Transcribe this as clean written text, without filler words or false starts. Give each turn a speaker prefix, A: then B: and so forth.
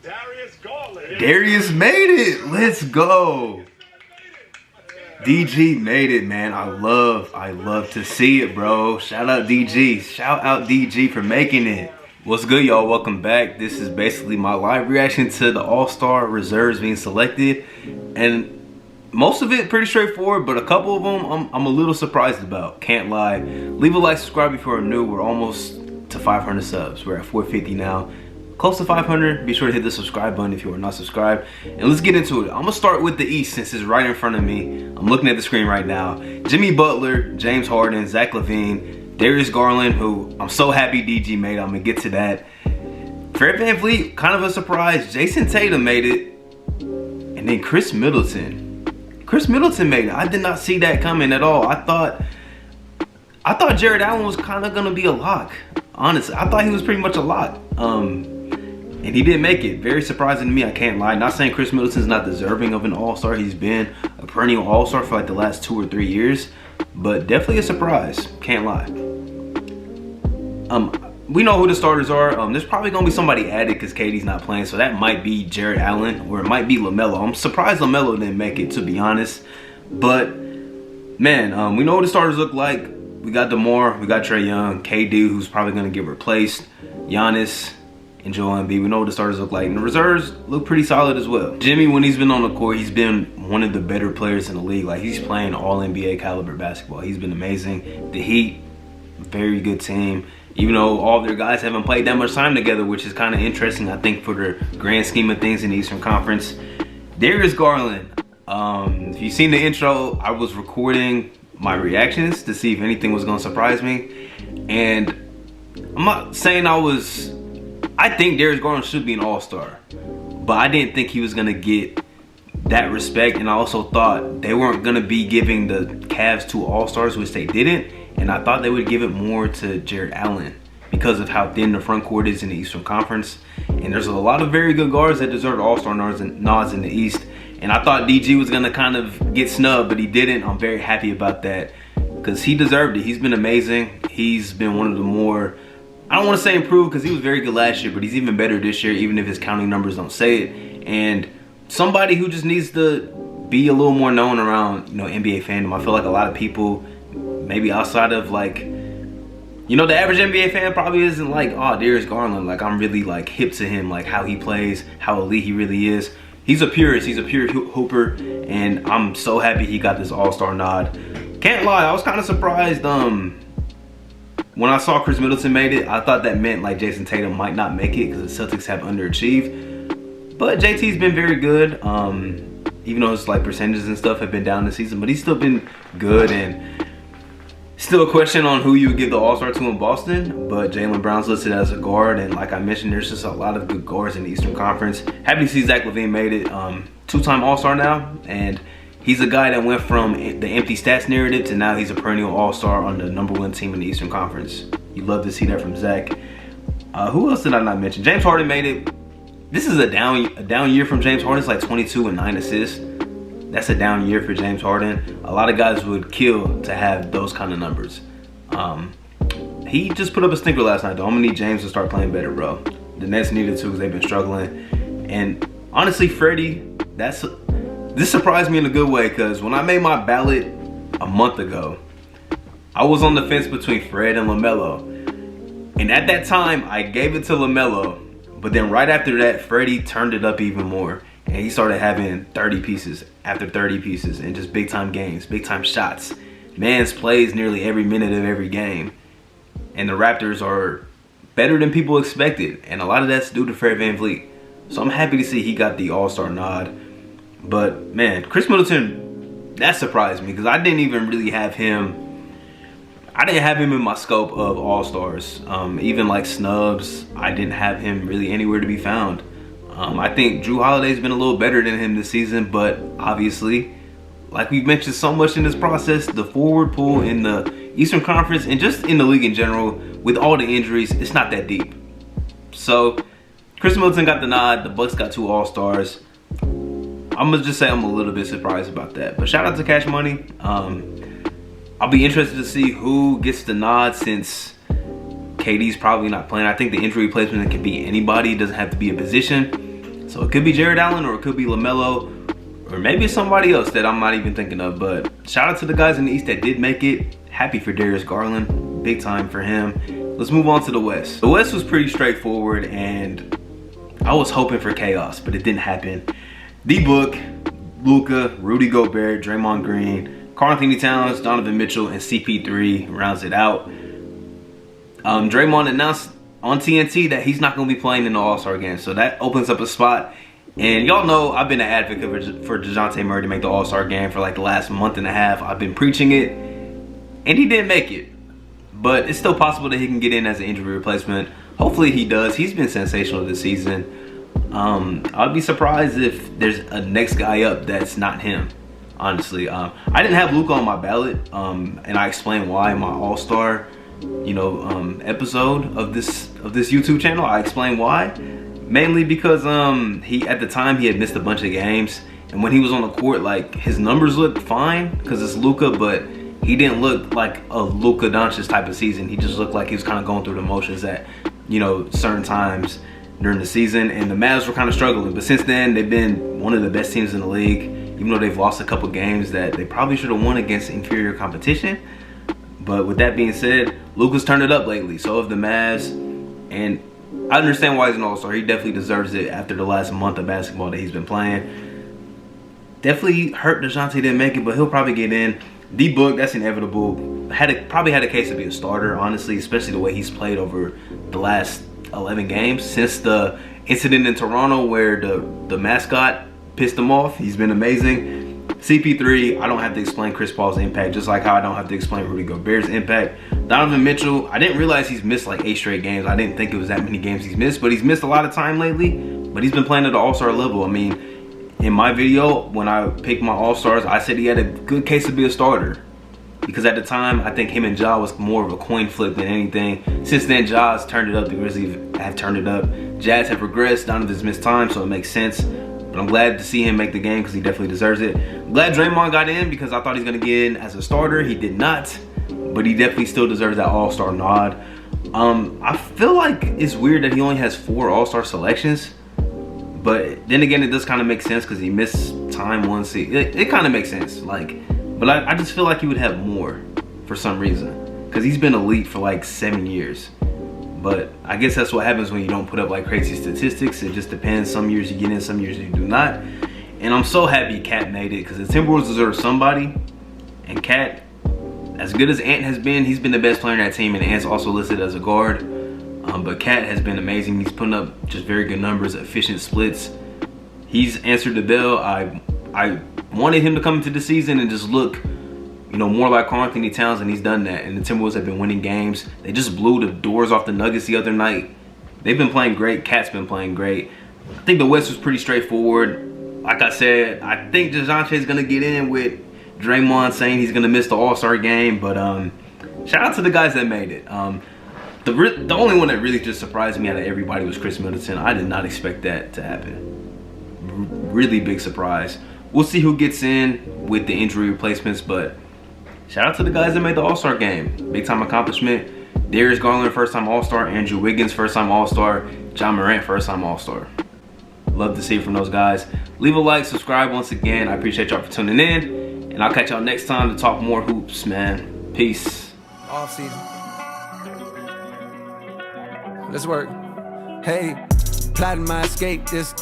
A: Darius Garland.
B: Darius made it. Let's go. DG made it, man. I love to see it, bro. Shout out DG. Shout out DG for making it. What's good, y'all? Welcome back. This is basically my live reaction to the All-Star reserves being selected. And most of it pretty straightforward, but a couple of them I'm a little surprised about. Can't lie. Leave a like, subscribe if you're new. We're almost to 500 subs. We're at 450 now. Close to 500. Be sure to hit the subscribe button if you are not subscribed. And let's get into it. I'm gonna start with the East since it's right in front of me. I'm looking at the screen right now. Jimmy Butler, James Harden, Zach LaVine, Darius Garland, who I'm so happy DG made. I'm gonna get to that. Fred VanVleet, kind of a surprise. Jason Tatum made it. And then Chris Middleton made it. I did not see that coming at all. I thought Jared Allen was kind of gonna be a lock. Honestly, I thought he was pretty much a lock. And he didn't make it. Very surprising to me, I can't lie. Not saying Chris Middleton's not deserving of an All-Star. He's been a perennial All-Star for like the last 2 or 3 years. But definitely a surprise, can't lie. We know who the starters are. There's probably gonna be somebody added because KD's not playing. So that might be Jared Allen or it might be LaMelo. I'm surprised LaMelo didn't make it, to be honest. But man, we know what the starters look like. We got DeMar, we got Trae Young, KD, who's probably gonna get replaced, Giannis, and Joel Embiid. We know what the starters look like. And the reserves look pretty solid as well. Jimmy, when he's been on the court, he's been one of the better players in the league. Like, he's playing all NBA caliber basketball. He's been amazing. The Heat, very good team. Even though all of their guys haven't played that much time together, which is kind of interesting, I think, for the grand scheme of things in the Eastern Conference. Darius Garland. If you've seen the intro, I was recording my reactions to see if anything was going to surprise me. And I'm not saying I think Darius Garland should be an All-Star, but I didn't think he was going to get that respect. And I also thought they weren't going to be giving the Cavs 2 All-Stars, which they didn't. And I thought they would give it more to Jared Allen because of how thin the front court is in the Eastern Conference. And there's a lot of very good guards that deserve All-Star nods in the East. And I thought DG was going to kind of get snubbed, but he didn't. I'm very happy about that because he deserved it. He's been amazing. He's been one of the more, I don't want to say improved because he was very good last year, but he's even better this year, even if his counting numbers don't say it. And somebody who just needs to be a little more known around, NBA fandom. I feel like a lot of people, maybe outside of like, the average NBA fan probably isn't like, oh, Darius Garland, like I'm really like hip to him, like how he plays, how elite he really is. He's a purist, he's a pure hooper, and I'm so happy he got this All-Star nod. Can't lie, I was kind of surprised when I saw Chris Middleton made it. I thought that meant like Jason Tatum might not make it because the Celtics have underachieved. But JT's been very good, even though his like percentages and stuff have been down this season, but he's still been good. And still a question on who you would give the All-Star to in Boston, but Jaylen Brown's listed as a guard, and like I mentioned, there's just a lot of good guards in the Eastern Conference. Happy to see Zach LaVine made it, 2-time All-Star now, and he's a guy that went from the empty stats narrative to now he's a perennial All-Star on the #1 team in the Eastern Conference. You love to see that from Zach. Who else did I not mention? James Harden made it. This is a down year from James Harden. It's like 22 and 9 assists. That's a down year for James Harden. A lot of guys would kill to have those kind of numbers. He just put up a stinker last night, though. I'm gonna need James to start playing better, bro. The Nets needed to because they've been struggling. And honestly, Freddie, this surprised me in a good way because when I made my ballot a month ago, I was on the fence between Fred and LaMelo. And at that time, I gave it to LaMelo. But then right after that, Freddie turned it up even more. And he started having 30 pieces after 30 pieces and just big time games, big time shots. Man's plays nearly every minute of every game. And the Raptors are better than people expected. And a lot of that's due to Fred VanVleet. So I'm happy to see he got the All-Star nod. But man, Chris Middleton, that surprised me because I didn't even really have him. I didn't have him in my scope of All-Stars. Even like Snubs, I didn't have him really anywhere to be found. I think Drew Holiday's been a little better than him this season, but obviously, like we've mentioned so much in this process, the forward pool in the Eastern Conference and just in the league in general, with all the injuries, it's not that deep. So, Chris Middleton got the nod, the Bucks got 2 All-Stars. I'm gonna just say I'm a little bit surprised about that. But shout out to Cash Money. I'll be interested to see who gets the nod since KD's probably not playing. I think the injury replacement can be anybody. It doesn't have to be a position. So it could be Jared Allen or it could be LaMelo, or maybe somebody else that I'm not even thinking of. But shout out to the guys in the East that did make it. Happy for Darius Garland, big time for him. Let's move on to the West. The West was pretty straightforward, and I was hoping for chaos, but it didn't happen. D-Book, Luka, Rudy Gobert, Draymond Green, Karl-Anthony Towns, Donovan Mitchell, and CP3 rounds it out. Draymond announced on TNT that he's not going to be playing in the All-Star game, so that opens up a spot. And y'all know I've been an advocate for DeJounte Murray to make the All-Star game for like the last month and a half. I've been preaching it, and he didn't make it. But it's still possible that he can get in as an injury replacement. Hopefully he does. He's been sensational this season. I'd be surprised if there's a next guy up that's not him, honestly. I didn't have Luka on my ballot, and I explained why in my All-Star, episode of this YouTube channel. I explained why. Mainly because he at the time he had missed a bunch of games, and when he was on the court, like, his numbers looked fine because it's Luka, but he didn't look like a Luka Doncic type of season. He just looked like he was kind of going through the motions at certain times during the season, and the Mavs were kind of struggling. But since then, they've been one of the best teams in the league, even though they've lost a couple games that they probably should have won against inferior competition. But with that being said, Luka's turned it up lately. So have the Mavs, and I understand why he's an All-Star. He definitely deserves it after the last month of basketball that he's been playing. Definitely hurt DeJounte didn't make it, but he'll probably get in. D-Book, that's inevitable. Probably had a case to be a starter, honestly, especially the way he's played over the last 11 games. Since the incident in Toronto where the mascot pissed him off, he's been amazing. CP3, I don't have to explain Chris Paul's impact, just like how I don't have to explain Rudy Gobert's impact. Donovan Mitchell, I didn't realize he's missed like 8 straight games. I didn't think it was that many games he's missed, but he's missed a lot of time lately. But he's been playing at the All-Star level. I mean, in my video, when I picked my All-Stars, I said he had a good case to be a starter. Because at the time, I think him and Ja was more of a coin flip than anything. Since then, Ja's turned it up. The Grizzlies have turned it up. Jazz have regressed. Donovan's missed time, so it makes sense. But I'm glad to see him make the game because he definitely deserves it. I'm glad Draymond got in because I thought he was going to get in as a starter. He did not. But he definitely still deserves that All-Star nod. I feel like it's weird that he only has 4 All-Star selections. But then again, it does kind of make sense because he missed time one season. It kind of makes sense. But I just feel like he would have more for some reason. Because he's been elite for like 7 years. But I guess that's what happens when you don't put up like crazy statistics. It just depends. Some years you get in, some years you do not. And I'm so happy Cat made it because the Timberwolves deserve somebody. And Cat, as good as Ant has been, he's been the best player in that team. And Ant's also listed as a guard. But Cat has been amazing. He's putting up just very good numbers, efficient splits. He's answered the bell. I wanted him to come into the season and just look, more like Karl-Anthony Towns, and he's done that. And the Timberwolves have been winning games. They just blew the doors off the Nuggets the other night. They've been playing great. Cat's been playing great. I think the West was pretty straightforward. Like I said, I think DeJounte is going to get in with Draymond saying he's going to miss the All-Star game. But shout out to the guys that made it. The only one that really just surprised me out of everybody was Chris Middleton. I did not expect that to happen. Really big surprise. We'll see who gets in with the injury replacements, but shout out to the guys that made the All-Star game. Big time accomplishment. Darius Garland, first time All-Star. Andrew Wiggins, first time All-Star. John Morant, first time All-Star. Love to see it from those guys. Leave a like, subscribe once again. I appreciate y'all for tuning in. And I'll catch y'all next time to talk more hoops, man. Peace.
A: Off season. Let's work. Hey, plotting my escape this